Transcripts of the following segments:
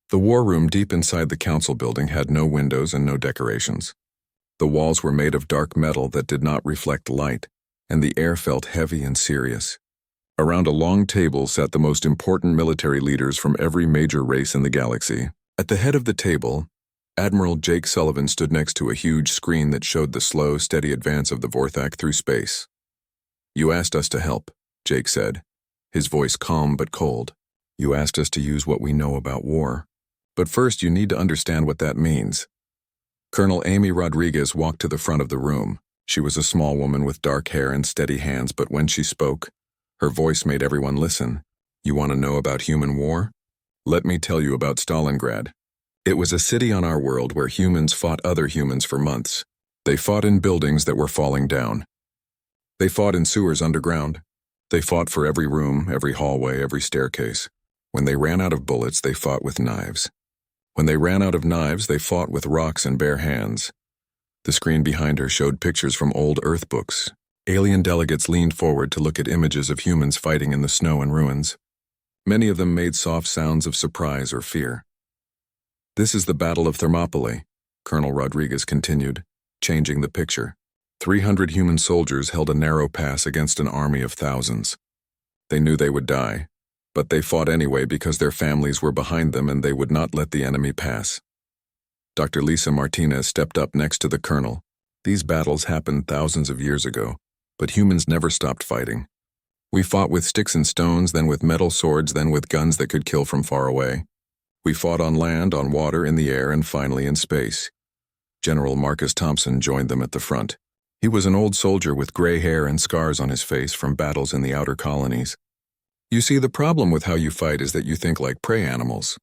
The war room deep inside the council building had no windows and no decorations. The walls were made of dark metal that did not reflect light, and the air felt heavy and serious. Around a long table sat the most important military leaders from every major race in the galaxy. At the head of the table, Admiral Jake Sullivan stood next to a huge screen that showed the slow, steady advance of the Vorthak through space. "You asked us to help," Jake said, his voice calm but cold. "You asked us to use what we know about war. But first you need to understand what that means." Colonel Amy Rodriguez walked to the front of the room. She was a small woman with dark hair and steady hands, but when she spoke, her voice made everyone listen. "You want to know about human war? Let me tell you about Stalingrad. It was a city on our world where humans fought other humans for months. They fought in buildings that were falling down. They fought in sewers underground. They fought for every room, every hallway, every staircase. When they ran out of bullets, they fought with knives. When they ran out of knives, they fought with rocks and bare hands." The screen behind her showed pictures from old Earth books. Alien delegates leaned forward to look at images of humans fighting in the snow and ruins. Many of them made soft sounds of surprise or fear. "This is the Battle of Thermopylae," Colonel Rodriguez continued, changing the picture. 300 human soldiers held a narrow pass against an army of thousands. They knew they would die, but they fought anyway because their families were behind them and they would not let the enemy pass. Dr. Lisa Martinez stepped up next to the colonel. "These battles happened thousands of years ago, but humans never stopped fighting. We fought with sticks and stones, then with metal swords, then with guns that could kill from far away. We fought on land, on water, in the air, and finally in space." General Marcus Thompson joined them at the front. He was an old soldier with gray hair and scars on his face from battles in the outer colonies. "You see, the problem with how you fight is that you think like prey animals.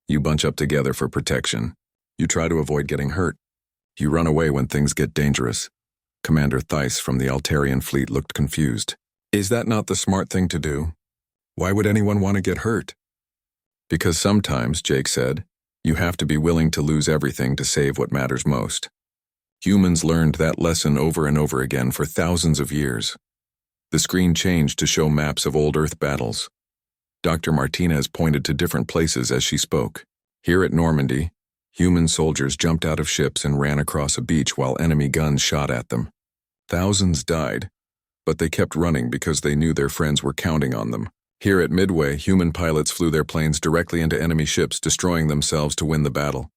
You bunch up together for protection. You try to avoid getting hurt. You run away when things get dangerous." Commander Theiss from the Altarian fleet looked confused. "Is that not the smart thing to do? Why would anyone want to get hurt?" "Because sometimes," Jake said, "you have to be willing to lose everything to save what matters most." Humans learned that lesson over and over again for thousands of years. The screen changed to show maps of old Earth battles. Dr. Martinez pointed to different places as she spoke. Here at Normandy, human soldiers jumped out of ships and ran across a beach while enemy guns shot at them. Thousands died, but they kept running because they knew their friends were counting on them. Here at Midway, human pilots flew their planes directly into enemy ships, destroying themselves to win the battle.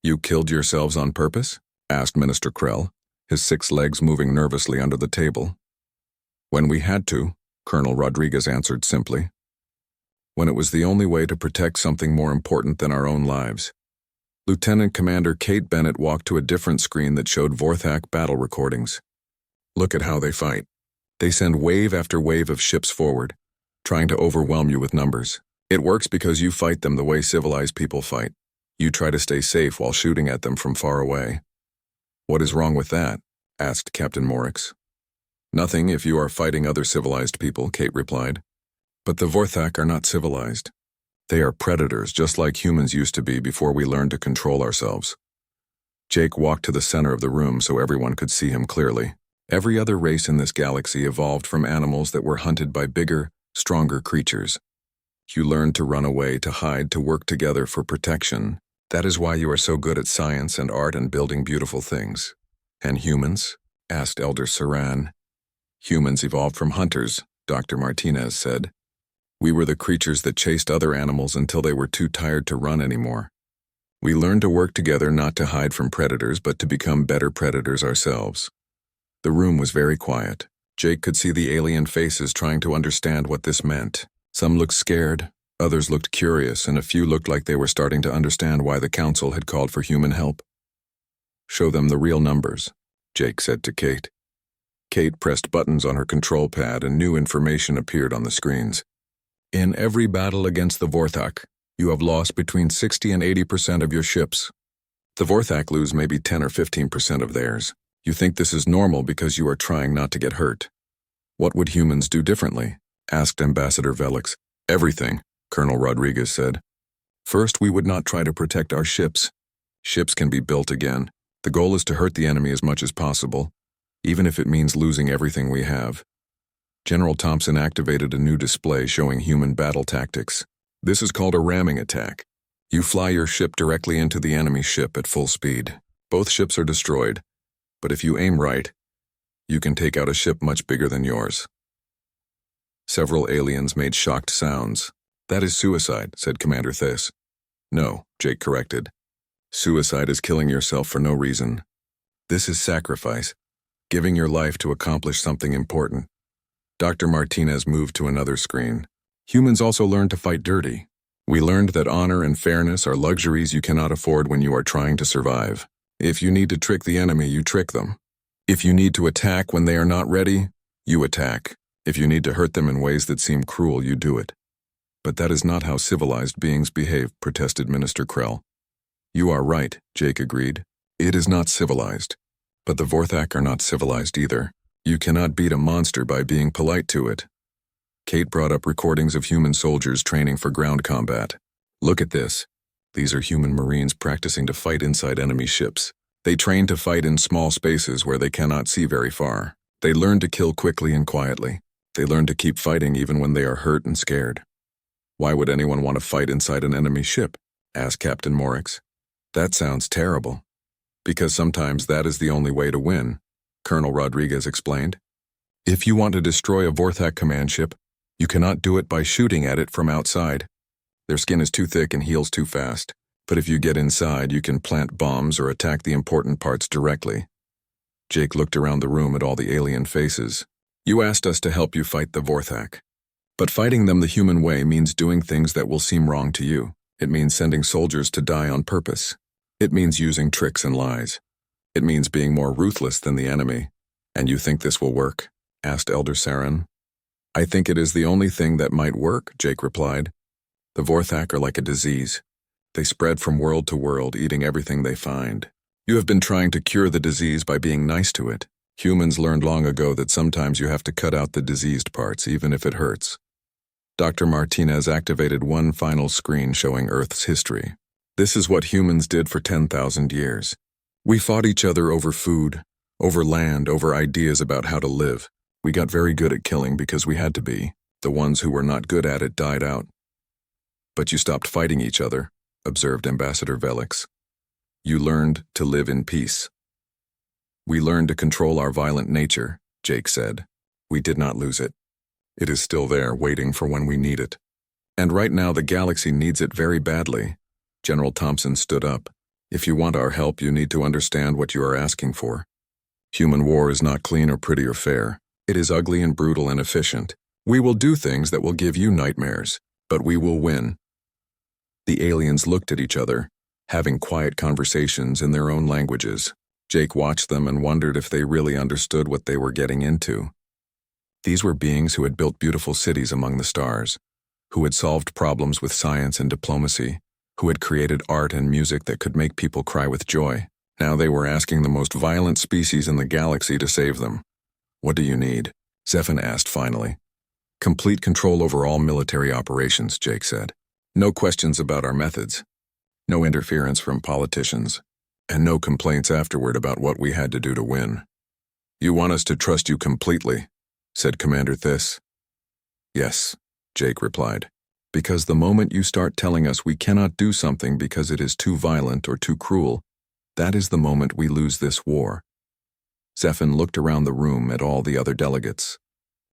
"You killed yourselves on purpose?" asked Minister Krell, his 6 legs moving nervously under the table. "When we had to," Colonel Rodriguez answered simply. "When it was the only way to protect something more important than our own lives." Lieutenant Commander Kate Bennett walked to a different screen that showed Vorthak battle recordings. "Look at how they fight. They send wave after wave of ships forward, trying to overwhelm you with numbers. It works because you fight them the way civilized people fight. You try to stay safe while shooting at them from far away." "What is wrong with that?" asked Captain Morix. "Nothing if you are fighting other civilized people," Kate replied. "But the Vorthak are not civilized. They are predators, just like humans used to be before we learned to control ourselves." Jake walked to the center of the room so everyone could see him clearly. Every other race in this galaxy evolved from animals that were hunted by bigger, stronger creatures. You learned to run away, to hide, to work together for protection. That is why you are so good at science and art and building beautiful things. "And humans?" asked Elder Saran. "Humans evolved from hunters," Dr. Martinez said. "We were the creatures that chased other animals until they were too tired to run anymore. We learned to work together not to hide from predators, but to become better predators ourselves." The room was very quiet. Jake could see the alien faces trying to understand what this meant. Some looked scared, others looked curious, and a few looked like they were starting to understand why the Council had called for human help. "Show them the real numbers," Jake said to Kate. Kate pressed buttons on her control pad and new information appeared on the screens. "In every battle against the Vorthak, you have lost between 60 and 80% of your ships. The Vorthak lose maybe 10 or 15% of theirs. You think this is normal because you are trying not to get hurt. What would humans do differently?" asked Ambassador Velix. "Everything," Colonel Rodriguez said. "First, we would not try to protect our ships. Ships can be built again. The goal is to hurt the enemy as much as possible, even if it means losing everything we have." General Thompson activated a new display showing human battle tactics. "This is called a ramming attack. You fly your ship directly into the enemy ship at full speed. Both ships are destroyed, but if you aim right, you can take out a ship much bigger than yours. Several aliens made shocked sounds. That is suicide, said Commander Thiss. No, Jake corrected. Suicide is killing yourself for no reason. This is sacrifice, giving your life to accomplish something important. Dr. Martinez moved to another screen. Humans also learned to fight dirty. We learned that honor and fairness are luxuries you cannot afford when you are trying to survive. If you need to trick the enemy, you trick them. If you need to attack when they are not ready, you attack. If you need to hurt them in ways that seem cruel, you do it. But that is not how civilized beings behave, protested Minister Krell. You are right, Jake agreed. It is not civilized. But the Vorthak are not civilized either. You cannot beat a monster by being polite to it. Kate brought up recordings of human soldiers training for ground combat. Look at this. These are human Marines practicing to fight inside enemy ships. They train to fight in small spaces where they cannot see very far. They learn to kill quickly and quietly. They learn to keep fighting even when they are hurt and scared. Why would anyone want to fight inside an enemy ship? Asked Captain Morix. That sounds terrible. Because sometimes that is the only way to win, Colonel Rodriguez explained. If you want to destroy a Vorthak command ship, you cannot do it by shooting at it from outside. Their skin is too thick and heals too fast. But if you get inside, you can plant bombs or attack the important parts directly. Jake looked around the room at all the alien faces. You asked us to help you fight the Vorthak. But fighting them the human way means doing things that will seem wrong to you. It means sending soldiers to die on purpose. It means using tricks and lies. It means being more ruthless than the enemy. And you think this will work? Asked Elder Saren. I think it is the only thing that might work, Jake replied. The Vorthak are like a disease. They spread from world to world, eating everything they find. You have been trying to cure the disease by being nice to it. Humans learned long ago that sometimes you have to cut out the diseased parts, even if it hurts. Dr. Martinez activated one final screen showing Earth's history. This is what humans did for 10,000 years. We fought each other over food, over land, over ideas about how to live. We got very good at killing because we had to be. The ones who were not good at it died out. But you stopped fighting each other, observed Ambassador Velix. You learned to live in peace. We learned to control our violent nature, Jake said. We did not lose it. It is still there, waiting for when we need it. And right now the galaxy needs it very badly. General Thompson stood up. If you want our help, you need to understand what you are asking for. Human war is not clean or pretty or fair. It is ugly and brutal and efficient. We will do things that will give you nightmares, but we will win. The aliens looked at each other, having quiet conversations in their own languages. Jake watched them and wondered if they really understood what they were getting into. These were beings who had built beautiful cities among the stars, who had solved problems with science and diplomacy, who had created art and music that could make people cry with joy. Now they were asking the most violent species in the galaxy to save them. What do you need? Zephan asked finally. Complete control over all military operations, Jake said. No questions about our methods. No interference from politicians. And no complaints afterward about what we had to do to win. You want us to trust you completely, said Commander Thiss. Yes, Jake replied. Because the moment you start telling us we cannot do something because it is too violent or too cruel, that is the moment we lose this war. Zephan looked around the room at all the other delegates.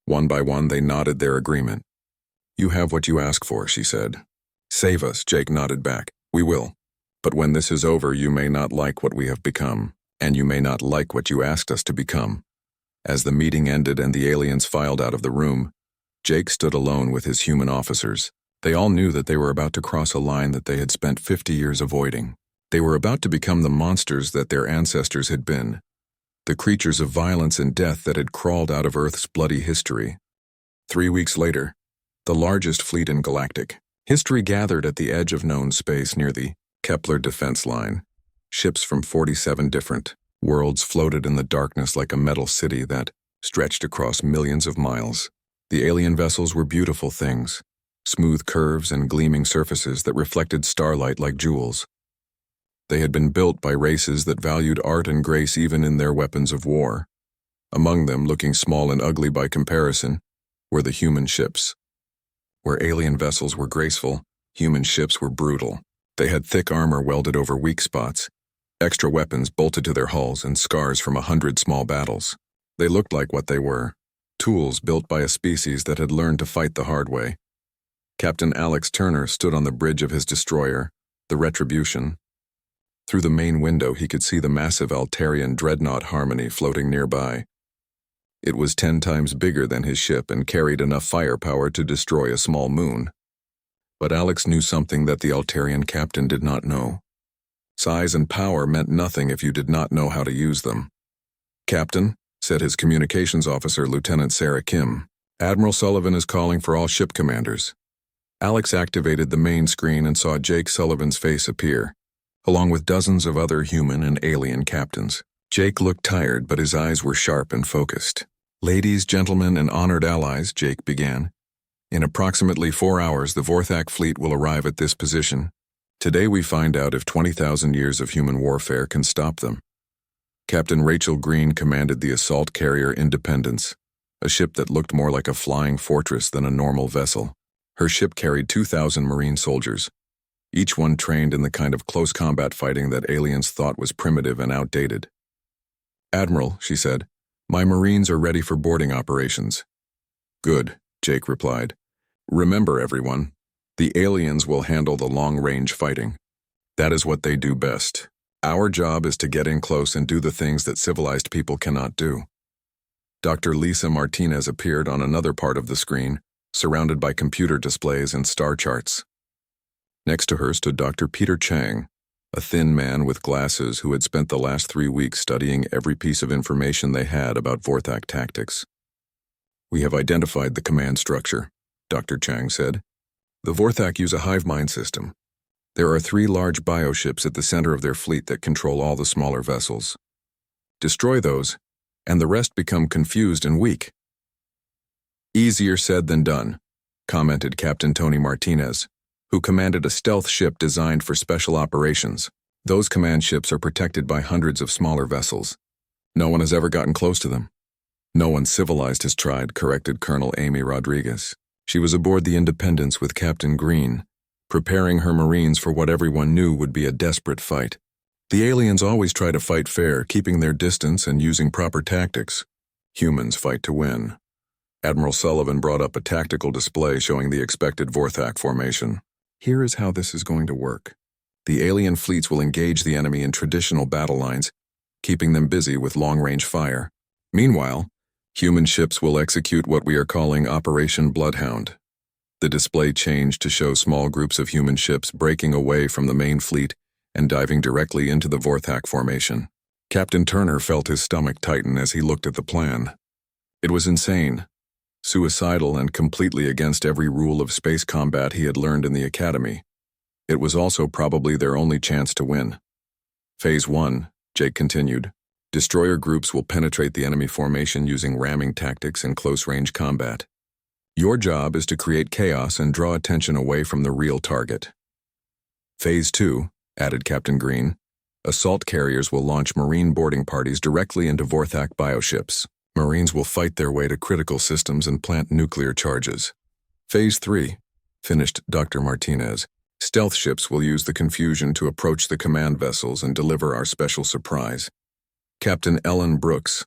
One by one, they nodded their agreement. You have what you ask for, she said. Save us, Jake nodded back. We will. But when this is over, you may not like what we have become, and you may not like what you asked us to become. As the meeting ended and the aliens filed out of the room, Jake stood alone with his human officers. They all knew that they were about to cross a line that they had spent 50 years avoiding. They were about to become the monsters that their ancestors had been, the creatures of violence and death that had crawled out of Earth's bloody history. 3 weeks later, the largest fleet in galactic history gathered at the edge of known space near the Kepler defense line. Ships from 47 different worlds floated in the darkness like a metal city that stretched across millions of miles. The alien vessels were beautiful things, smooth curves and gleaming surfaces that reflected starlight like jewels. They had been built by races that valued art and grace even in their weapons of war. Among them, looking small and ugly by comparison, were the human ships. Where alien vessels were graceful, human ships were brutal. They had thick armor welded over weak spots, extra weapons bolted to their hulls, and scars from 100 small battles. They looked like what they were, tools built by a species that had learned to fight the hard way. Captain Alex Turner stood on the bridge of his destroyer, the Retribution. Through the main window he could see the massive Altarian dreadnought Harmony floating nearby. It was 10 times bigger than his ship and carried enough firepower to destroy a small moon. But Alex knew something that the Altarian captain did not know. Size and power meant nothing if you did not know how to use them. "Captain," said his communications officer, Lieutenant Sarah Kim, "Admiral Sullivan is calling for all ship commanders." Alex activated the main screen and saw Jake Sullivan's face appear, along with dozens of other human and alien captains. Jake looked tired, but his eyes were sharp and focused. "Ladies, gentlemen, and honored allies," Jake began. "In approximately 4 hours, the Vorthak fleet will arrive at this position. Today we find out if 20,000 years of human warfare can stop them." Captain Rachel Green commanded the assault carrier Independence, a ship that looked more like a flying fortress than a normal vessel. Her ship carried 2,000 Marine soldiers, each one trained in the kind of close combat fighting that aliens thought was primitive and outdated. "Admiral," she said, "my Marines are ready for boarding operations." "Good," Jake replied. "Remember, everyone, the aliens will handle the long-range fighting. That is what they do best. Our job is to get in close and do the things that civilized people cannot do." Dr. Lisa Martinez appeared on another part of the screen, surrounded by computer displays and star charts. Next to her stood Dr. Peter Chang, a thin man with glasses who had spent the last 3 weeks studying every piece of information they had about Vorthak tactics. "We have identified the command structure," Dr. Chang said. "The Vorthak use a hive mind system. There are 3 large bioships at the center of their fleet that control all the smaller vessels. Destroy those, and the rest become confused and weak." "Easier said than done," commented Captain Tony Martinez, who commanded a stealth ship designed for special operations. "Those command ships are protected by hundreds of smaller vessels. No one has ever gotten close to them." "No one civilized has tried," corrected Colonel Amy Rodriguez. She was aboard the Independence with Captain Green, preparing her Marines for what everyone knew would be a desperate fight. "The aliens always try to fight fair, keeping their distance and using proper tactics. Humans fight to win." Admiral Sullivan brought up a tactical display showing the expected Vorthak formation. "Here is how this is going to work. The alien fleets will engage the enemy in traditional battle lines, keeping them busy with long-range fire. Meanwhile, human ships will execute what we are calling Operation Bloodhound." The display changed to show small groups of human ships breaking away from the main fleet and diving directly into the Vorthak formation. Captain Turner felt his stomach tighten as he looked at the plan. It was insane, suicidal, and completely against every rule of space combat he had learned in the academy. It was also probably their only chance to win. "Phase 1, Jake continued. "Destroyer groups will penetrate the enemy formation using ramming tactics and close-range combat. Your job is to create chaos and draw attention away from the real target." "Phase 2, added Captain Green. "Assault carriers will launch Marine boarding parties directly into Vorthak bioships. Marines will fight their way to critical systems and plant nuclear charges." "Phase 3, finished Dr. Martinez. "Stealth ships will use the confusion to approach the command vessels and deliver our special surprise." Captain Ellen Brooks,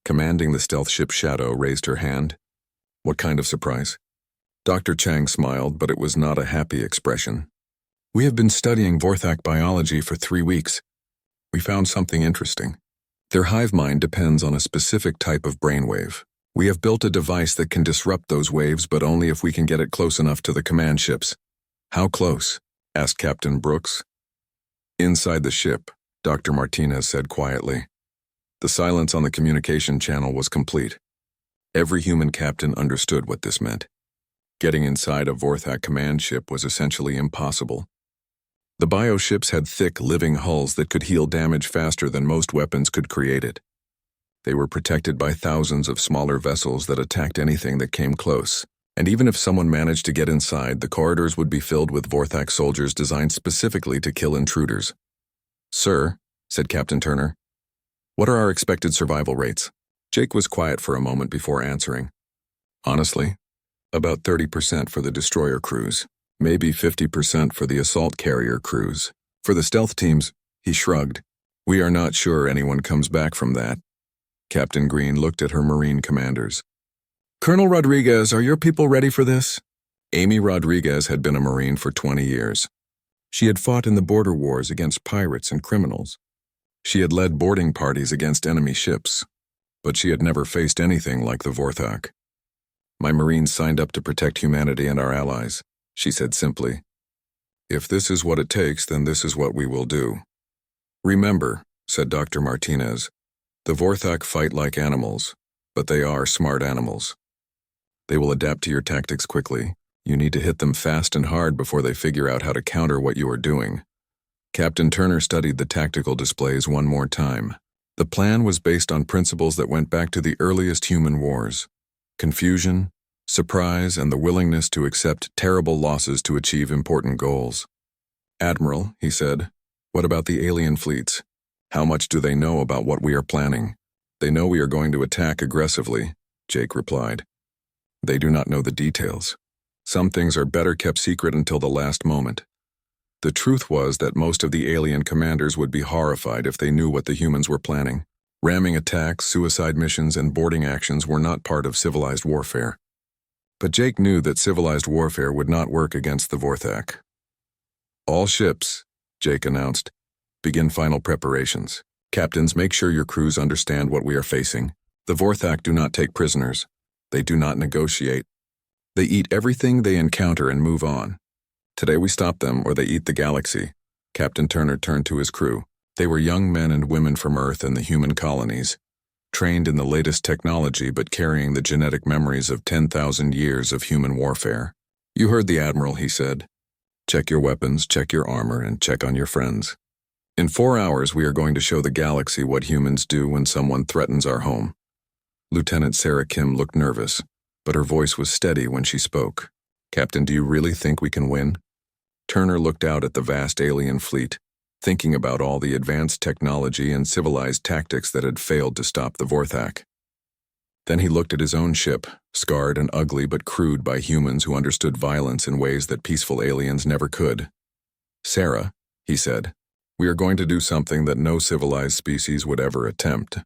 commanding the stealth ship Shadow, raised her hand. "What kind of surprise?" Dr. Chang smiled, but it was not a happy expression. "We have been studying Vorthak biology for 3 weeks. We found something interesting. Their hive mind depends on a specific type of brainwave. We have built a device that can disrupt those waves, but only if we can get it close enough to the command ships." "How close?" asked Captain Brooks. "Inside the ship," Dr. Martinez said quietly. The silence on the communication channel was complete. Every human captain understood what this meant. Getting inside a Vorthak command ship was essentially impossible. The bioships had thick, living hulls that could heal damage faster than most weapons could create it. They were protected by thousands of smaller vessels that attacked anything that came close. And even if someone managed to get inside, the corridors would be filled with Vorthak soldiers designed specifically to kill intruders. "Sir," said Captain Turner, "what are our expected survival rates?" Jake was quiet for a moment before answering. "Honestly, about 30% for the destroyer crews. Maybe 50% for the assault carrier crews. For the stealth teams, he shrugged. We are not sure anyone comes back from that. Captain Green looked at her Marine commanders. Colonel Rodriguez, are your people ready for this? Amy Rodriguez had been a Marine for 20 years. She had fought in the border wars against pirates and criminals. She had led boarding parties against enemy ships, but she had never faced anything like the Vorthak. My Marines signed up to protect humanity and our allies, she said simply. If this is what it takes, then this is what we will do. Remember, said Dr. Martinez, the Vorthak fight like animals, but they are smart animals. They will adapt to your tactics quickly. You need to hit them fast and hard before they figure out how to counter what you are doing. Captain Turner studied the tactical displays one more time. The plan was based on principles that went back to the earliest human wars: confusion, surprise, and the willingness to accept terrible losses to achieve important goals. Admiral, he said, what about the alien fleets? How much do they know about what we are planning? They know we are going to attack aggressively, Jake replied. They do not know the details. Some things are better kept secret until the last moment. The truth was that most of the alien commanders would be horrified if they knew what the humans were planning. Ramming attacks, suicide missions, and boarding actions were not part of civilized warfare. But Jake knew that civilized warfare would not work against the Vorthak. All ships, Jake announced, begin final preparations. Captains, make sure your crews understand what we are facing. The Vorthak do not take prisoners. They do not negotiate. They eat everything they encounter and move on. Today we stop them, or they eat the galaxy. Captain Turner turned to his crew. They were young men and women from Earth and the human colonies, trained in the latest technology but carrying the genetic memories of 10,000 years of human warfare. You heard the Admiral, he said. Check your weapons, check your armor, and check on your friends. In 4 hours, we are going to show the galaxy what humans do when someone threatens our home. Lieutenant Sarah Kim looked nervous, but her voice was steady when she spoke. Captain, do you really think we can win? Turner looked out at the vast alien fleet, thinking about all the advanced technology and civilized tactics that had failed to stop the Vorthak. Then he looked at his own ship, scarred and ugly but crewed by humans who understood violence in ways that peaceful aliens never could. Sarah, he said, we are going to do something that no civilized species would ever attempt.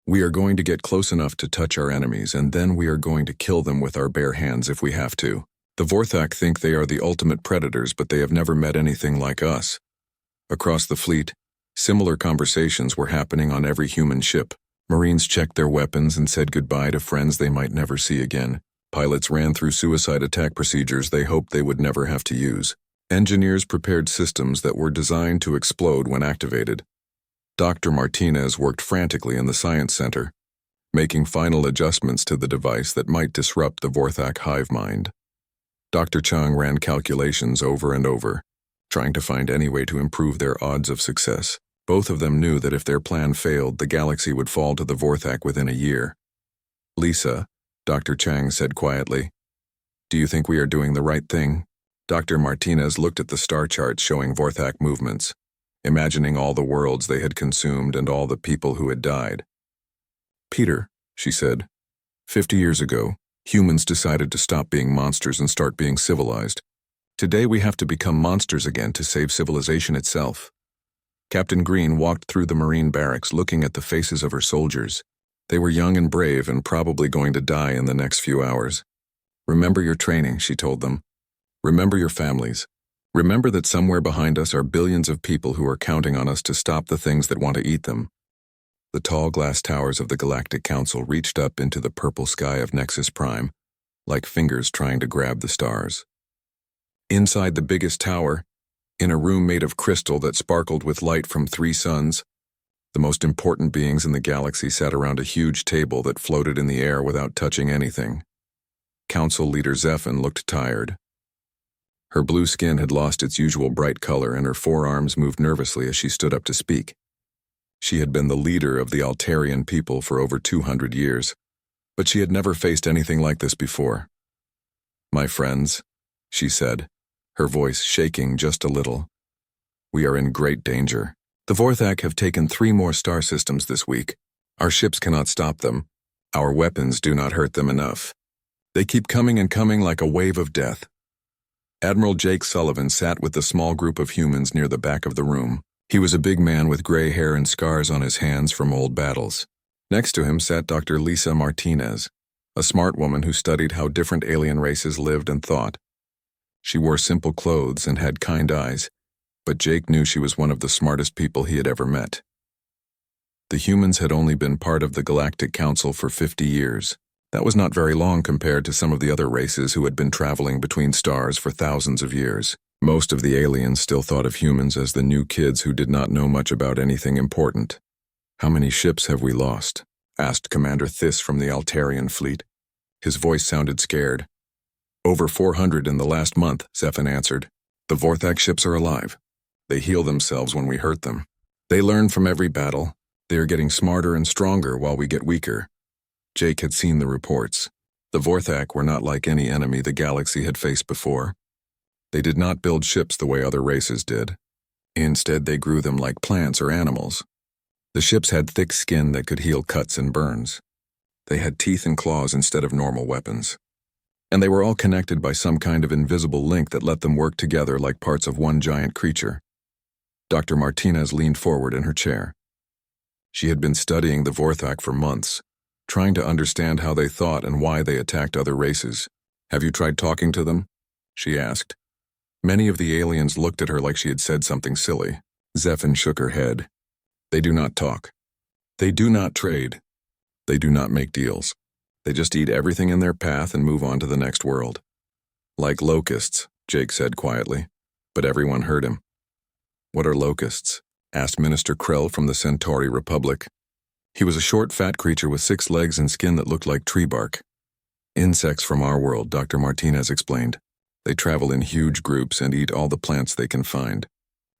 We are going to get close enough to touch our enemies, and then we are going to kill them with our bare hands if we have to. The Vorthak think they are the ultimate predators, but they have never met anything like us. Across the fleet, similar conversations were happening on every human ship. Marines checked their weapons and said goodbye to friends they might never see again. Pilots ran through suicide attack procedures they hoped they would never have to use. Engineers prepared systems that were designed to explode when activated. Dr. Martinez worked frantically in the Science Center, making final adjustments to the device that might disrupt the Vorthak hive mind. Dr. Chung ran calculations over and over, trying to find any way to improve their odds of success. Both of them knew that if their plan failed, the galaxy would fall to the Vorthak within a year. Lisa, Dr. Chang said quietly, do you think we are doing the right thing? Dr. Martinez looked at the star charts showing Vorthak movements, imagining all the worlds they had consumed and all the people who had died. Peter, she said, 50 years ago, humans decided to stop being monsters and start being civilized. Today we have to become monsters again to save civilization itself. Captain Green walked through the Marine barracks looking at the faces of her soldiers. They were young and brave and probably going to die in the next few hours. Remember your training, she told them. Remember your families. Remember that somewhere behind us are billions of people who are counting on us to stop the things that want to eat them. The tall glass towers of the Galactic Council reached up into the purple sky of Nexus Prime, like fingers trying to grab the stars. Inside the biggest tower, in a room made of crystal that sparkled with light from 3 suns, the most important beings in the galaxy sat around a huge table that floated in the air without touching anything. Council leader Zephan looked tired. Her blue skin had lost its usual bright color, and her forearms moved nervously as she stood up to speak. She had been the leader of the Altarian people for over 200 years, but she had never faced anything like this before. My friends, she said, her voice shaking just a little. We are in great danger. The Vorthak have taken 3 more star systems this week. Our ships cannot stop them. Our weapons do not hurt them enough. They keep coming and coming like a wave of death. Admiral Jake Sullivan sat with the small group of humans near the back of the room. He was a big man with gray hair and scars on his hands from old battles. Next to him sat Dr. Lisa Martinez, a smart woman who studied how different alien races lived and thought. She wore simple clothes and had kind eyes, but Jake knew she was one of the smartest people he had ever met. The humans had only been part of the Galactic Council for 50 years. That was not very long compared to some of the other races who had been traveling between stars for thousands of years. Most of the aliens still thought of humans as the new kids who did not know much about anything important. "How many ships have we lost?" asked Commander Thys from the Altarian fleet. His voice sounded scared. "Over 400 in the last month," Zephyr answered. "The Vorthak ships are alive. They heal themselves when we hurt them. They learn from every battle. They are getting smarter and stronger while we get weaker." Jake had seen the reports. The Vorthak were not like any enemy the galaxy had faced before. They did not build ships the way other races did. Instead, they grew them like plants or animals. The ships had thick skin that could heal cuts and burns. They had teeth and claws instead of normal weapons. And they were all connected by some kind of invisible link that let them work together like parts of one giant creature. Dr. Martinez leaned forward in her chair. She had been studying the Vorthak for months, trying to understand how they thought and why they attacked other races. "Have you tried talking to them?" she asked. Many of the aliens looked at her like she had said something silly. Zephyr shook her head. "They do not talk. They do not trade. They do not make deals. They just eat everything in their path and move on to the next world." "Like locusts," Jake said quietly, but everyone heard him. "What are locusts?" asked Minister Krell from the Centauri Republic. He was a short, fat creature with 6 legs and skin that looked like tree bark. "Insects from our world," Dr. Martinez explained. "They travel in huge groups and eat all the plants they can find.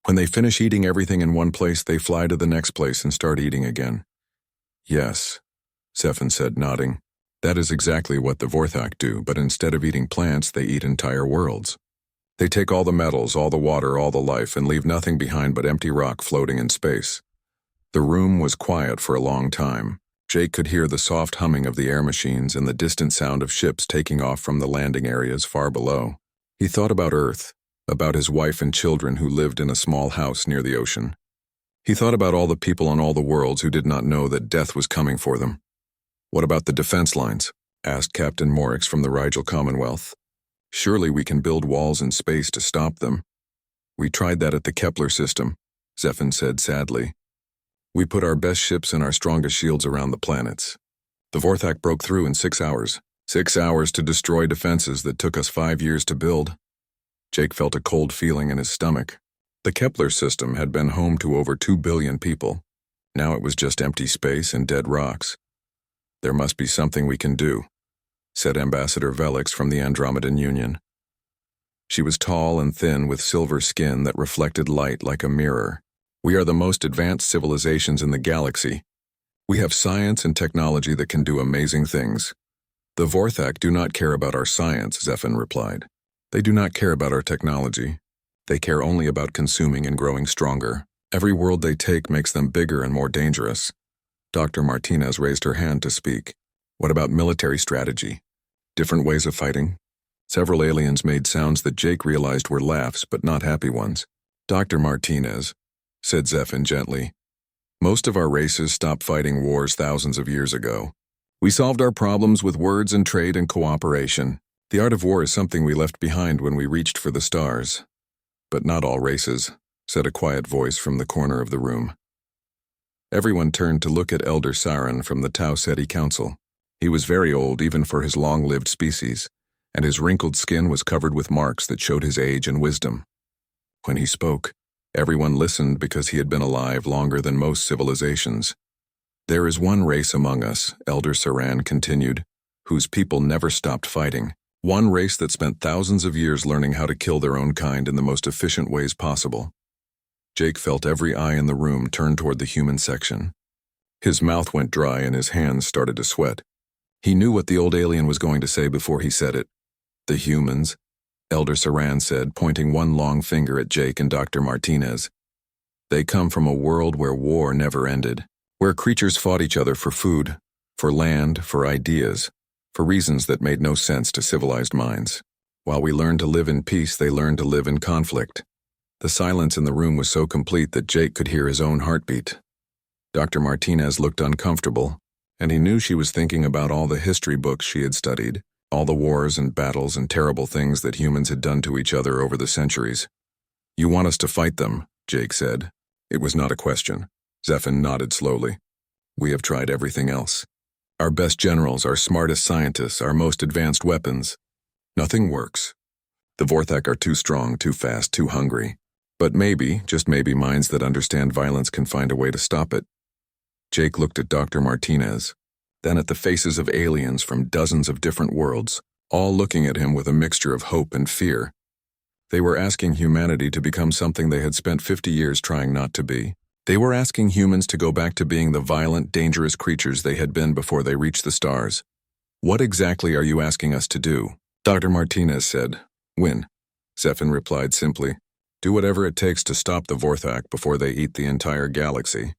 When they finish eating everything in one place, they fly to the next place and start eating again." "Yes," Zephyr said, nodding. "That is exactly what the Vorthak do, but instead of eating plants, they eat entire worlds. They take all the metals, all the water, all the life, and leave nothing behind but empty rock floating in space." The room was quiet for a long time. Jake could hear the soft humming of the air machines and the distant sound of ships taking off from the landing areas far below. He thought about Earth, about his wife and children who lived in a small house near the ocean. He thought about all the people on all the worlds who did not know that death was coming for them. "What about the defense lines?" asked Captain Morix from the Rigel Commonwealth. "Surely we can build walls in space to stop them." "We tried that at the Kepler system," Zephyr said sadly. "We put our best ships and our strongest shields around the planets. The Vorthak broke through in 6 hours. 6 hours to destroy defenses that took us 5 years to build." Jake felt a cold feeling in his stomach. The Kepler system had been home to over 2 billion people. Now it was just empty space and dead rocks. "There must be something we can do," said Ambassador Velix from the Andromedan Union. She was tall and thin with silver skin that reflected light like a mirror. "We are the most advanced civilizations in the galaxy. We have science and technology that can do amazing things." "The Vorthak do not care about our science," Zephyr replied. "They do not care about our technology. They care only about consuming and growing stronger. Every world they take makes them bigger and more dangerous." Dr. Martinez raised her hand to speak. "What about military strategy? Different ways of fighting?" Several aliens made sounds that Jake realized were laughs, but not happy ones. "Dr. Martinez," said Zephyr gently, "most of our races stopped fighting wars thousands of years ago. We solved our problems with words and trade and cooperation. The art of war is something we left behind when we reached for the stars." "But not all races," said a quiet voice from the corner of the room. Everyone turned to look at Elder Sarin from the Tau Ceti Council. He was very old even for his long-lived species, and his wrinkled skin was covered with marks that showed his age and wisdom. When he spoke, everyone listened because he had been alive longer than most civilizations. "There is one race among us," Elder Saran continued, "whose people never stopped fighting. One race that spent thousands of years learning how to kill their own kind in the most efficient ways possible." Jake felt every eye in the room turn toward the human section. His mouth went dry and his hands started to sweat. He knew what the old alien was going to say before he said it. "The humans," Elder Saran said, pointing one long finger at Jake and Dr. Martinez. "They come from a world where war never ended, where creatures fought each other for food, for land, for ideas, for reasons that made no sense to civilized minds. While we learn to live in peace, they learn to live in conflict. The silence in the room was so complete that Jake could hear his own heartbeat. Dr. Martinez looked uncomfortable, and he knew she was thinking about all the history books she had studied, all the wars and battles and terrible things that humans had done to each other over the centuries. "You want us to fight them," Jake said. It was not a question. Zephyr nodded slowly. "We have tried everything else. Our best generals, our smartest scientists, our most advanced weapons. Nothing works. The Vorthak are too strong, too fast, too hungry. But maybe, just maybe, minds that understand violence can find a way to stop it." Jake looked at Dr. Martinez, then at the faces of aliens from dozens of different worlds, all looking at him with a mixture of hope and fear. They were asking humanity to become something they had spent 50 years trying not to be. They were asking humans to go back to being the violent, dangerous creatures they had been before they reached the stars. "What exactly are you asking us to do?" Dr. Martinez said. "Win." Zephyr replied simply. "Do whatever it takes to stop the Vorthak before they eat the entire galaxy.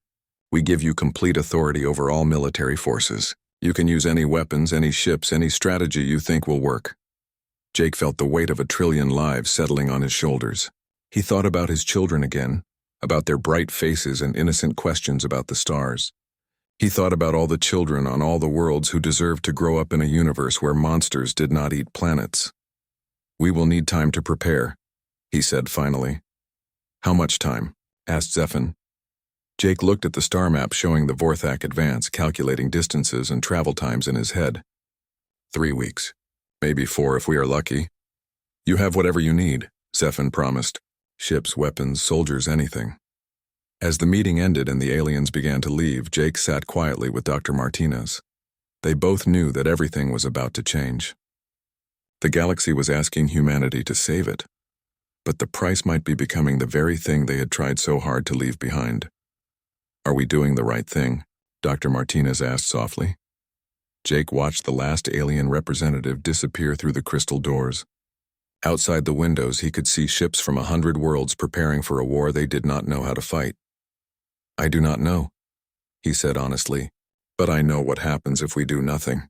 We give you complete authority over all military forces. You can use any weapons, any ships, any strategy you think will work." Jake felt the weight of 1,000,000,000,000 lives settling on his shoulders. He thought about his children again, about their bright faces and innocent questions about the stars. He thought about all the children on all the worlds who deserved to grow up in a universe where monsters did not eat planets. "We will need time to prepare," he said finally. "How much time?" asked Zephyr. Jake looked at the star map showing the Vorthak advance, calculating distances and travel times in his head. 3 weeks. Maybe 4 if we are lucky." "You have whatever you need," Zephyr promised. "Ships, weapons, soldiers, anything." As the meeting ended and the aliens began to leave, Jake sat quietly with Dr. Martinez. They both knew that everything was about to change. The galaxy was asking humanity to save it, but the price might be becoming the very thing they had tried so hard to leave behind. "Are we doing the right thing?" Dr. Martinez asked softly. Jake watched the last alien representative disappear through the crystal doors. Outside the windows, he could see ships from 100 worlds preparing for a war they did not know how to fight. "I do not know," he said honestly, "but I know what happens if we do nothing."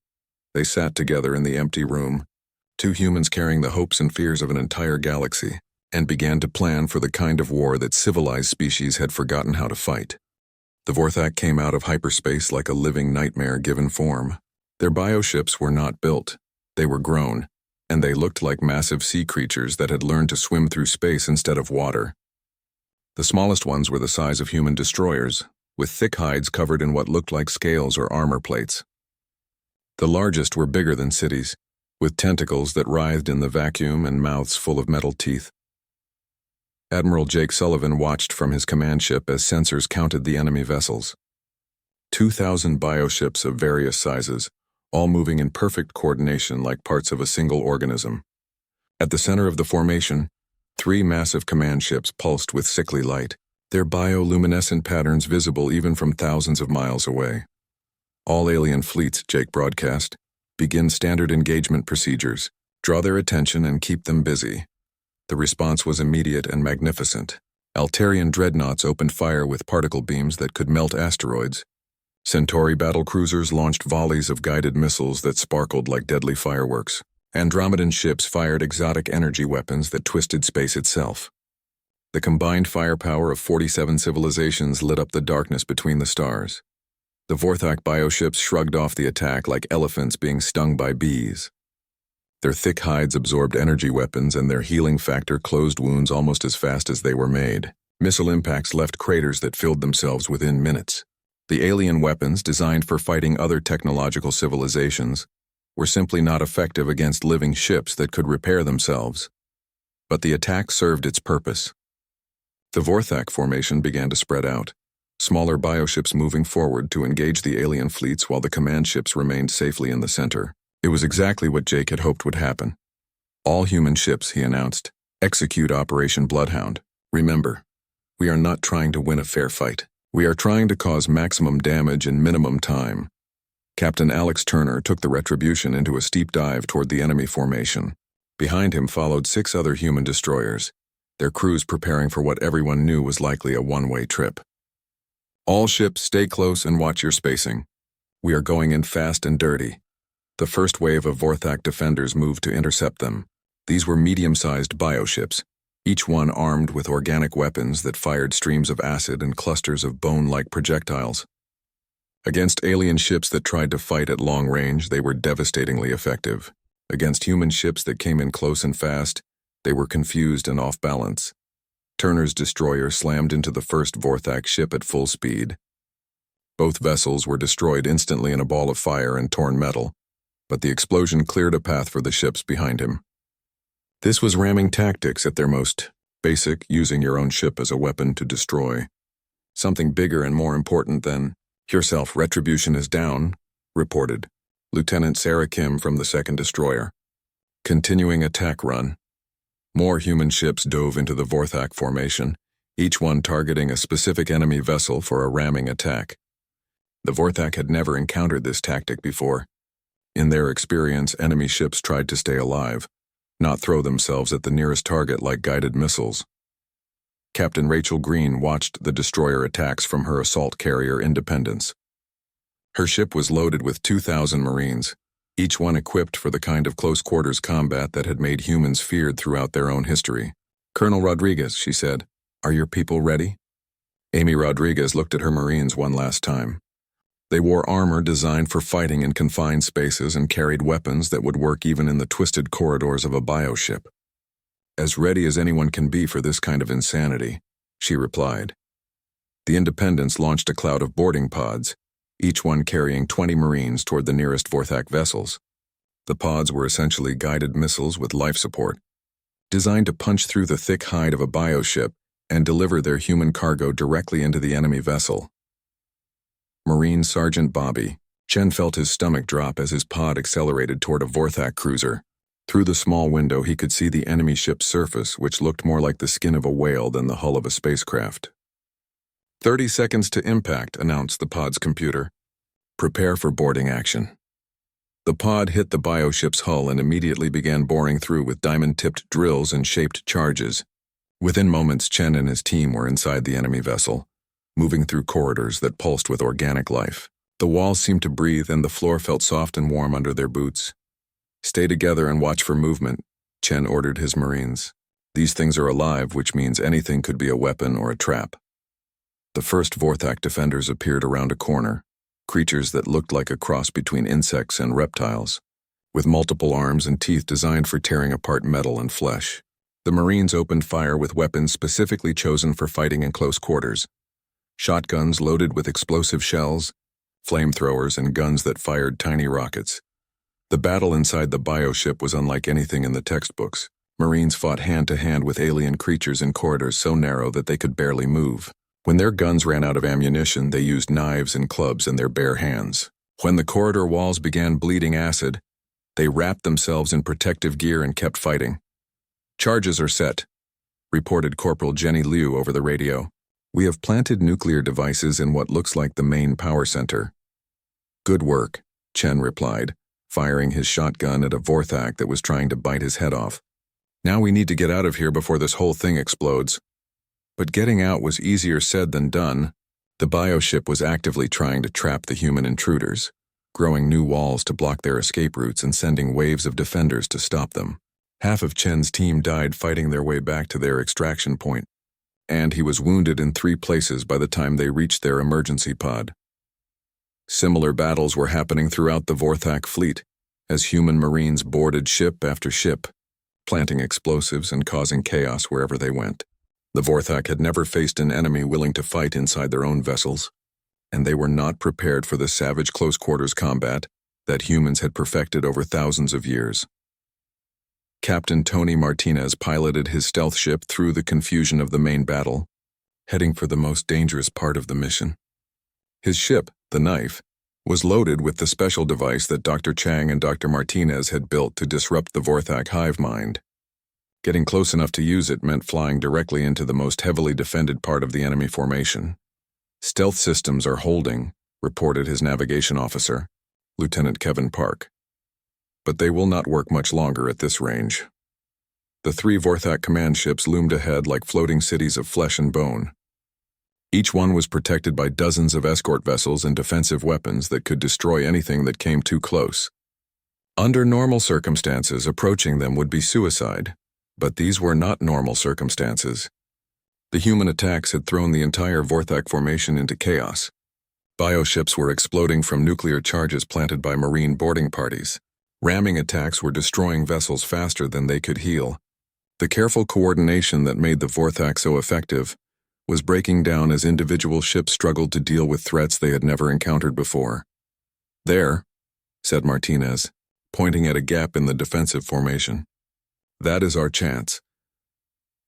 They sat together in the empty room, 2 humans carrying the hopes and fears of an entire galaxy, and began to plan for the kind of war that civilized species had forgotten how to fight. The Vorthak came out of hyperspace like a living nightmare given form. Their bioships were not built. They were grown, and they looked like massive sea creatures that had learned to swim through space instead of water. The smallest ones were the size of human destroyers, with thick hides covered in what looked like scales or armor plates. The largest were bigger than cities, with tentacles that writhed in the vacuum and mouths full of metal teeth. Admiral Jake Sullivan watched from his command ship as sensors counted the enemy vessels. 2,000 bioships of various sizes, all moving in perfect coordination like parts of a single organism. At the center of the formation, 3 massive command ships pulsed with sickly light, their bioluminescent patterns visible even from thousands of miles away. "All alien fleets," Jake broadcast, "begin standard engagement procedures. Draw their attention and keep them busy." The response was immediate and magnificent. Altarian dreadnoughts opened fire with particle beams that could melt asteroids. Centauri battlecruisers launched volleys of guided missiles that sparkled like deadly fireworks. Andromedan ships fired exotic energy weapons that twisted space itself. The combined firepower of 47 civilizations lit up the darkness between the stars. The Vorthak bioships shrugged off the attack like elephants being stung by bees. Their thick hides absorbed energy weapons, and their healing factor closed wounds almost as fast as they were made. Missile impacts left craters that filled themselves within minutes. The alien weapons, designed for fighting other technological civilizations, were simply not effective against living ships that could repair themselves. But the attack served its purpose. The Vorthak formation began to spread out, smaller bioships moving forward to engage the alien fleets while the command ships remained safely in the center. It was exactly what Jake had hoped would happen. "All human ships," he announced, "execute Operation Bloodhound. Remember, we are not trying to win a fair fight. We are trying to cause maximum damage in minimum time." Captain Alex Turner took the Retribution into a steep dive toward the enemy formation. Behind him followed 6 other human destroyers, their crews preparing for what everyone knew was likely a one-way trip. "All ships, stay close and watch your spacing. We are going in fast and dirty." The first wave of Vorthak defenders moved to intercept them, These were medium-sized bioships, each one armed with organic weapons that fired streams of acid and clusters of bone-like projectiles. Against alien ships that tried to fight at long range, they were devastatingly effective. Against human ships that came in close and fast, they were confused and off balance. Turner's destroyer slammed into the first Vorthak ship at full speed. Both vessels were destroyed instantly in a ball of fire and torn metal, but the explosion cleared a path for the ships behind him. This was ramming tactics at their most basic, using your own ship as a weapon to destroy. Something bigger and more important than, "Yourself, retribution is down," reported Lieutenant Sarah Kim from the second destroyer. Continuing attack run. More human ships dove into the Vorthak formation, each one targeting a specific enemy vessel for a ramming attack. The Vorthak had never encountered this tactic before. In their experience, enemy ships tried to stay alive, not throw themselves at the nearest target like guided missiles. Captain Rachel Green watched the destroyer attacks from her assault carrier Independence. Her ship was loaded with 2,000 Marines, each one equipped for the kind of close-quarters combat that had made humans feared throughout their own history. "Colonel Rodriguez," she said, "are your people ready?" Amy Rodriguez looked at her Marines one last time. They wore armor designed for fighting in confined spaces and carried weapons that would work even in the twisted corridors of a bioship. "As ready as anyone can be for this kind of insanity," she replied. The Independence launched a cloud of boarding pods, each one carrying 20 Marines toward the nearest Vorthak vessels. The pods were essentially guided missiles with life support, designed to punch through the thick hide of a bioship and deliver their human cargo directly into the enemy vessel. Marine Sergeant Bobby. Chen felt his stomach drop as his pod accelerated toward a Vorthak cruiser. Through the small window, he could see the enemy ship's surface, which looked more like the skin of a whale than the hull of a spacecraft. 30 seconds to impact, announced the pod's computer. Prepare for boarding action. The pod hit the bioship's hull and immediately began boring through with diamond-tipped drills and shaped charges. Within moments, Chen and his team were inside the enemy vessel, moving through corridors that pulsed with organic life. The walls seemed to breathe and the floor felt soft and warm under their boots. "Stay together and watch for movement," Chen ordered his Marines. "These things are alive, which means anything could be a weapon or a trap." The first Vorthak defenders appeared around a corner, creatures that looked like a cross between insects and reptiles, with multiple arms and teeth designed for tearing apart metal and flesh. The Marines opened fire with weapons specifically chosen for fighting in close quarters. Shotguns loaded with explosive shells, flamethrowers, and guns that fired tiny rockets. The battle inside the bioship was unlike anything in the textbooks. Marines fought hand-to-hand with alien creatures in corridors so narrow that they could barely move. When their guns ran out of ammunition, they used knives and clubs in their bare hands. When the corridor walls began bleeding acid, they wrapped themselves in protective gear and kept fighting. "Charges are set," reported Corporal Jenny Liu over the radio. "We have planted nuclear devices in what looks like the main power center." "Good work," Chen replied, firing his shotgun at a Vorthak that was trying to bite his head off. "Now we need to get out of here before this whole thing explodes." But getting out was easier said than done. The bioship was actively trying to trap the human intruders, growing new walls to block their escape routes and sending waves of defenders to stop them. Half of Chen's team died fighting their way back to their extraction point, and he was wounded in 3 places by the time they reached their emergency pod. Similar battles were happening throughout the Vorthak fleet, as human Marines boarded ship after ship, planting explosives and causing chaos wherever they went. The Vorthak had never faced an enemy willing to fight inside their own vessels, and they were not prepared for the savage close-quarters combat that humans had perfected over thousands of years. Captain Tony Martinez piloted his stealth ship through the confusion of the main battle, heading for the most dangerous part of the mission. His ship, the Knife, was loaded with the special device that Dr. Chang and Dr. Martinez had built to disrupt the Vorthak hive mind. Getting close enough to use it meant flying directly into the most heavily defended part of the enemy formation. "Stealth systems are holding," reported his navigation officer, Lieutenant Kevin Park. "But they will not work much longer at this range." The 3 Vorthak command ships loomed ahead like floating cities of flesh and bone. Each one was protected by dozens of escort vessels and defensive weapons that could destroy anything that came too close. Under normal circumstances, approaching them would be suicide, but these were not normal circumstances. The human attacks had thrown the entire Vorthak formation into chaos. Bioships were exploding from nuclear charges planted by marine boarding parties. Ramming attacks were destroying vessels faster than they could heal. The careful coordination that made the Vorthak so effective was breaking down as individual ships struggled to deal with threats they had never encountered before. "There," said Martinez, pointing at a gap in the defensive formation. "That is our chance."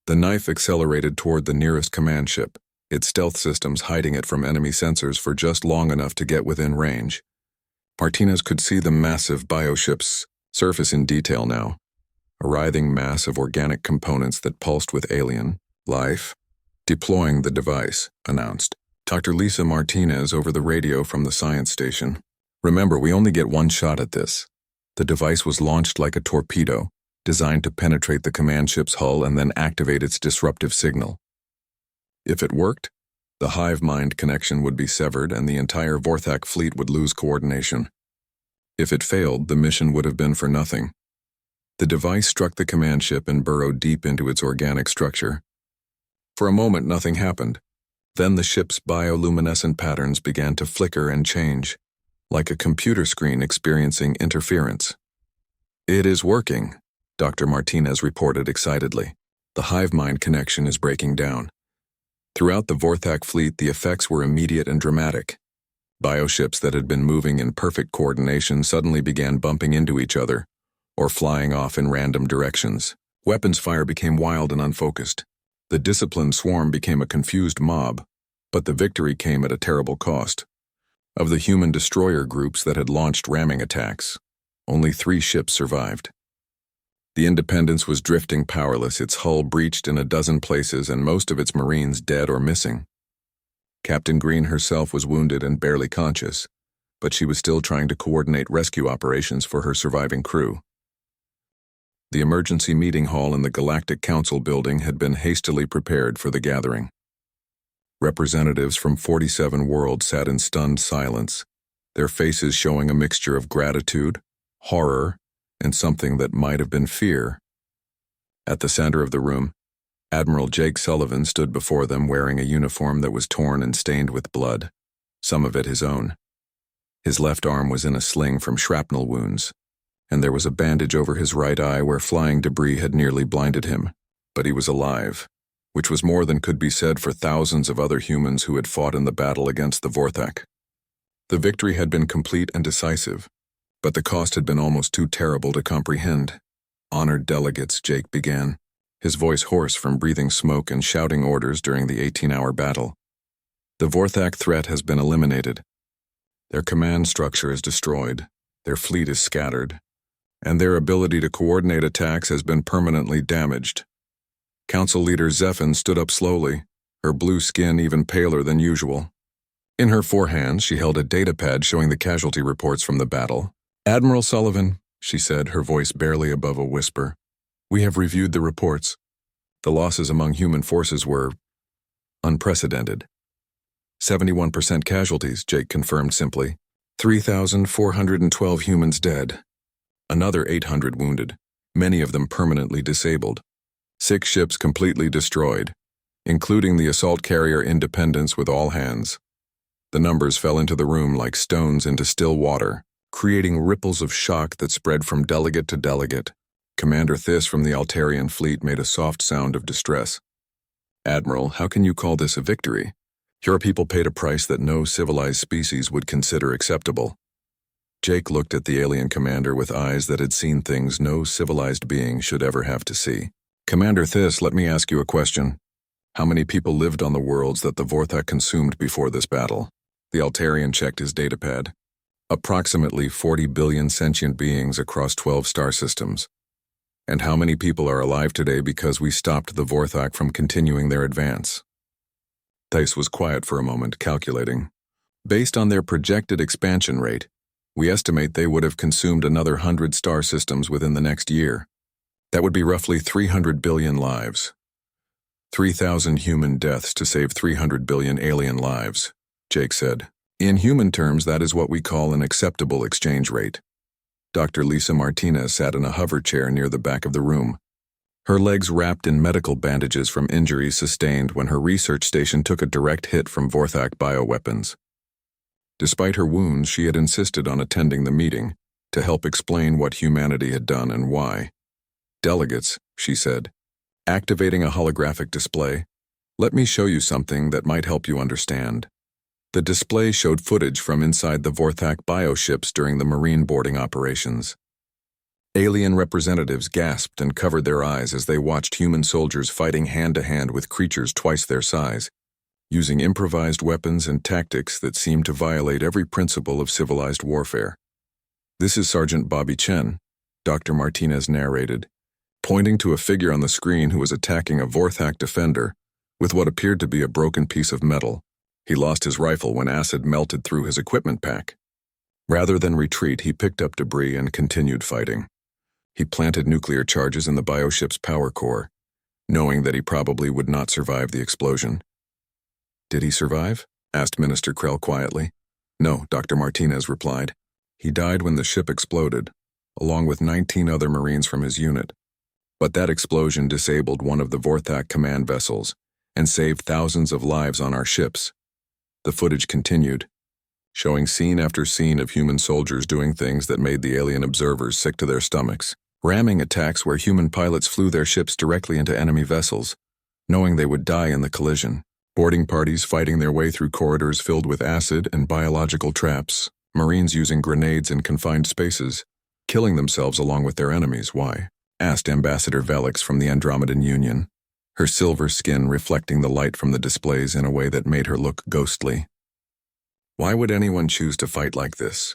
The knife accelerated toward the nearest command ship, its stealth systems hiding it from enemy sensors for just long enough to get within range. Martinez could see the massive bioship's surface in detail now, a writhing mass of organic components that pulsed with alien life. "Deploying the device," announced Dr. Lisa Martinez over the radio from the science station. "Remember, we only get one shot at this." The device was launched like a torpedo, designed to penetrate the command ship's hull and then activate its disruptive signal. If it worked, the hive mind connection would be severed and the entire Vorthak fleet would lose coordination. If it failed, the mission would have been for nothing. The device struck the command ship and burrowed deep into its organic structure. For a moment, nothing happened. Then the ship's bioluminescent patterns began to flicker and change, like a computer screen experiencing interference. "It is working," Dr. Martinez reported excitedly. "The hive mind connection is breaking down." Throughout the Vorthak fleet, the effects were immediate and dramatic. Bioships that had been moving in perfect coordination suddenly began bumping into each other, or flying off in random directions. Weapons fire became wild and unfocused. The disciplined swarm became a confused mob, but the victory came at a terrible cost. Of the human destroyer groups that had launched ramming attacks, only 3 ships survived. The Independence was drifting powerless, its hull breached in a dozen places and most of its Marines dead or missing. Captain Green herself was wounded and barely conscious, but she was still trying to coordinate rescue operations for her surviving crew. The emergency meeting hall in the Galactic Council building had been hastily prepared for the gathering. Representatives from 47 worlds sat in stunned silence, their faces showing a mixture of gratitude, horror, and something that might have been fear. At the center of the room, Admiral Jake Sullivan stood before them wearing a uniform that was torn and stained with blood, some of it his own. His left arm was in a sling from shrapnel wounds, and there was a bandage over his right eye where flying debris had nearly blinded him, but he was alive, which was more than could be said for thousands of other humans who had fought in the battle against the Vorthak. The victory had been complete and decisive, but the cost had been almost too terrible to comprehend. "Honored delegates," Jake began, his voice hoarse from breathing smoke and shouting orders during the 18-hour battle. "The Vorthak threat has been eliminated. Their command structure is destroyed, their fleet is scattered, and their ability to coordinate attacks has been permanently damaged." Council leader Zephin stood up slowly, her blue skin even paler than usual. In her forehands, she held a datapad showing the casualty reports from the battle. "Admiral Sullivan," she said, her voice barely above a whisper, "we have reviewed the reports. The losses among human forces were unprecedented." 71% casualties, Jake confirmed simply. 3,412 humans dead. Another 800 wounded, many of them permanently disabled. 6 ships completely destroyed, including the assault carrier Independence with all hands. The numbers fell into the room like stones into still water, creating ripples of shock that spread from delegate to delegate. Commander Thys from the Altarian fleet made a soft sound of distress. "Admiral, how can you call this a victory? Your people paid a price that no civilized species would consider acceptable." Jake looked at the alien commander with eyes that had seen things no civilized being should ever have to see. "Commander Thys, let me ask you a question. How many people lived on the worlds that the Vorthak consumed before this battle?" The Altarian checked his datapad. "Approximately 40 billion sentient beings across 12 star systems. And how many people are alive today because we stopped the Vorthak from continuing their advance?" Thys was quiet for a moment, calculating. "Based on their projected expansion rate, we estimate they would have consumed another 100 star systems within the next year. That would be roughly 300 billion lives. 3,000 human deaths to save 300 billion alien lives," Jake said. "In human terms, that is what we call an acceptable exchange rate." Dr. Lisa Martinez sat in a hover chair near the back of the room, her legs wrapped in medical bandages from injuries sustained when her research station took a direct hit from Vorthak bioweapons. Despite her wounds, she had insisted on attending the meeting to help explain what humanity had done and why. "Delegates," she said, activating a holographic display, "let me show you something that might help you understand." The display showed footage from inside the Vorthak bioships during the marine boarding operations. Alien representatives gasped and covered their eyes as they watched human soldiers fighting hand-to-hand with creatures twice their size, using improvised weapons and tactics that seemed to violate every principle of civilized warfare. "This is Sergeant Bobby Chen," Dr. Martinez narrated, pointing to a figure on the screen who was attacking a Vorthak defender with what appeared to be a broken piece of metal. He lost his rifle when acid melted through his equipment pack. Rather than retreat, he picked up debris and continued fighting. He planted nuclear charges in the bioship's power core, knowing that he probably would not survive the explosion. "Did he survive?" asked Minister Krell quietly. "No," Dr. Martinez replied. "He died when the ship exploded, along with 19 other Marines from his unit. But that explosion disabled one of the Vorthak command vessels and saved thousands of lives on our ships." The footage continued, showing scene after scene of human soldiers doing things that made the alien observers sick to their stomachs, ramming attacks where human pilots flew their ships directly into enemy vessels, knowing they would die in the collision. Boarding parties fighting their way through corridors filled with acid and biological traps, Marines using grenades in confined spaces, killing themselves along with their enemies. "Why?" asked Ambassador Velix from the Andromedan Union, her silver skin reflecting the light from the displays in a way that made her look ghostly. "Why would anyone choose to fight like this?"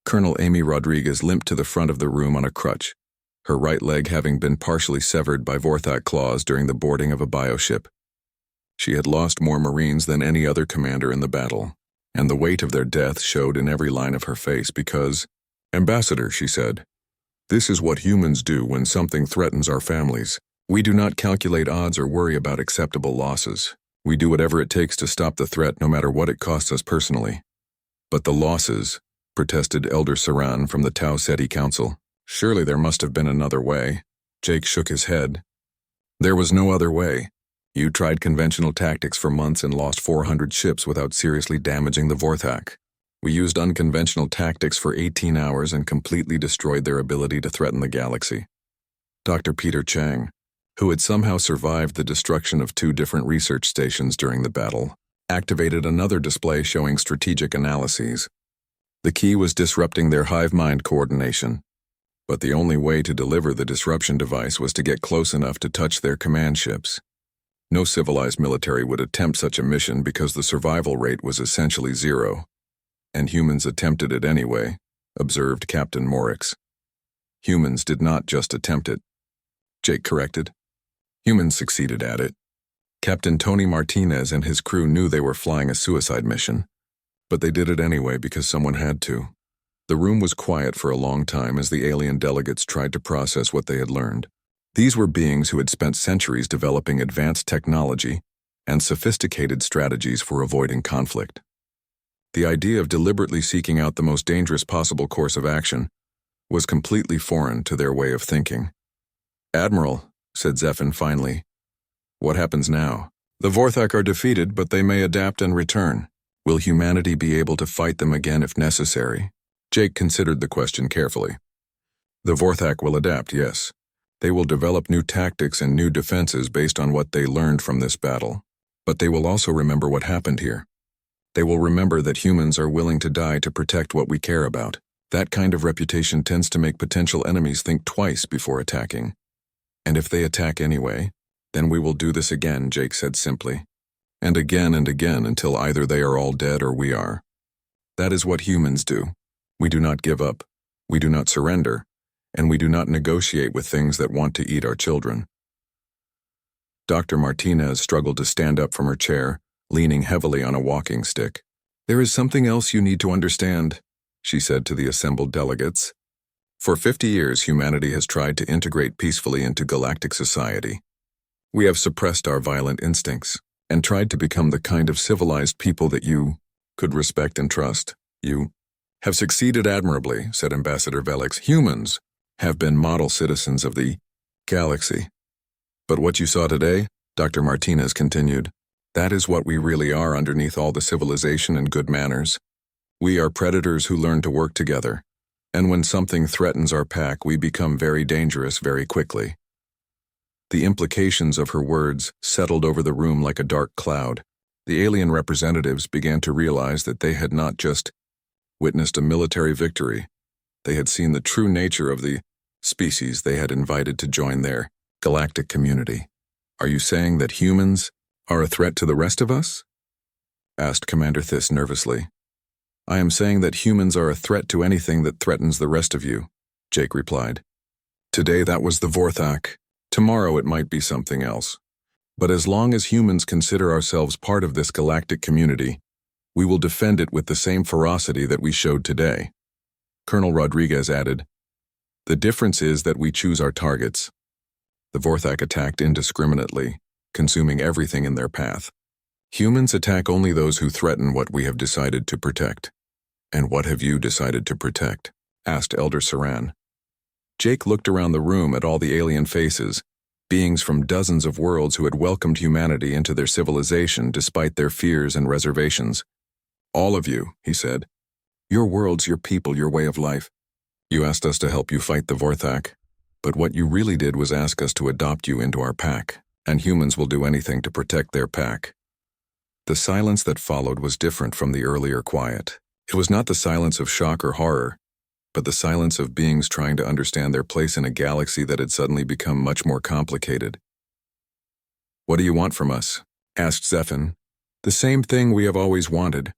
Colonel Amy Rodriguez limped to the front of the room on a crutch, her right leg having been partially severed by Vorthak claws during the boarding of a bioship. She had lost more Marines than any other commander in the battle, and the weight of their death showed in every line of her face because, "Ambassador," she said, "this is what humans do when something threatens our families. We do not calculate odds or worry about acceptable losses. We do whatever it takes to stop the threat no matter what it costs us personally." "But the losses," protested Elder Saran from the Tau Ceti Council. "Surely there must have been another way." Jake shook his head. "There was no other way. You tried conventional tactics for months and lost 400 ships without seriously damaging the Vorthak. We used unconventional tactics for 18 hours and completely destroyed their ability to threaten the galaxy." Dr. Peter Chang, who had somehow survived the destruction of 2 different research stations during the battle, activated another display showing strategic analyses. The key was disrupting their hive mind coordination. But the only way to deliver the disruption device was to get close enough to touch their command ships. No civilized military would attempt such a mission because the survival rate was essentially 0. "And humans attempted it anyway," observed Captain Morix. "Humans did not just attempt it," Jake corrected. "Humans succeeded at it." Captain Tony Martinez and his crew knew they were flying a suicide mission, but they did it anyway because someone had to. The room was quiet for a long time as the alien delegates tried to process what they had learned. These were beings who had spent centuries developing advanced technology and sophisticated strategies for avoiding conflict. The idea of deliberately seeking out the most dangerous possible course of action was completely foreign to their way of thinking. "Admiral," said Zephin finally, "what happens now? The Vorthak are defeated, but they may adapt and return. Will humanity be able to fight them again if necessary?" Jake considered the question carefully. "The Vorthak will adapt, yes. They will develop new tactics and new defenses based on what they learned from this battle. But they will also remember what happened here. They will remember that humans are willing to die to protect what we care about. That kind of reputation tends to make potential enemies think twice before attacking. And if they attack anyway, then we will do this again," Jake said simply. And again until either they are all dead or we are. That is what humans do. We do not give up. We do not surrender. And we do not negotiate with things that want to eat our children. Dr. Martinez struggled to stand up from her chair, leaning heavily on a walking stick. "There is something else you need to understand," she said to the assembled delegates. "For 50 years, humanity has tried to integrate peacefully into galactic society. We have suppressed our violent instincts and tried to become the kind of civilized people that you could respect and trust. have succeeded admirably, said Ambassador Velix. Humans have been model citizens of the galaxy. But what you saw today, Dr. Martinez continued, that is what we really are underneath all the civilization and good manners. We are predators who learn to work together, and when something threatens our pack, we become very dangerous very quickly. The implications of her words settled over the room like a dark cloud. The alien representatives began to realize that they had not just witnessed a military victory, they had seen the true nature of the species they had invited to join their galactic community. Are you saying that humans are a threat to the rest of us? Asked Commander Thys nervously. I am saying that humans are a threat to anything that threatens the rest of you, Jake replied. Today that was the Vorthak. Tomorrow it might be something else. But as long as humans consider ourselves part of this galactic community, we will defend it with the same ferocity that we showed today. Colonel Rodriguez added, the difference is that we choose our targets. The Vorthak attacked indiscriminately, consuming everything in their path. Humans attack only those who threaten what we have decided to protect. And what have you decided to protect? Asked Elder Saran. Jake looked around the room at all the alien faces, beings from dozens of worlds who had welcomed humanity into their civilization despite their fears and reservations. All of you, he said. Your worlds, your people, your way of life. You asked us to help you fight the Vorthak, but what you really did was ask us to adopt you into our pack, and humans will do anything to protect their pack. The silence that followed was different from the earlier quiet. It was not the silence of shock or horror, but the silence of beings trying to understand their place in a galaxy that had suddenly become much more complicated. What do you want from us? Asked Zephin. The same thing we have always wanted.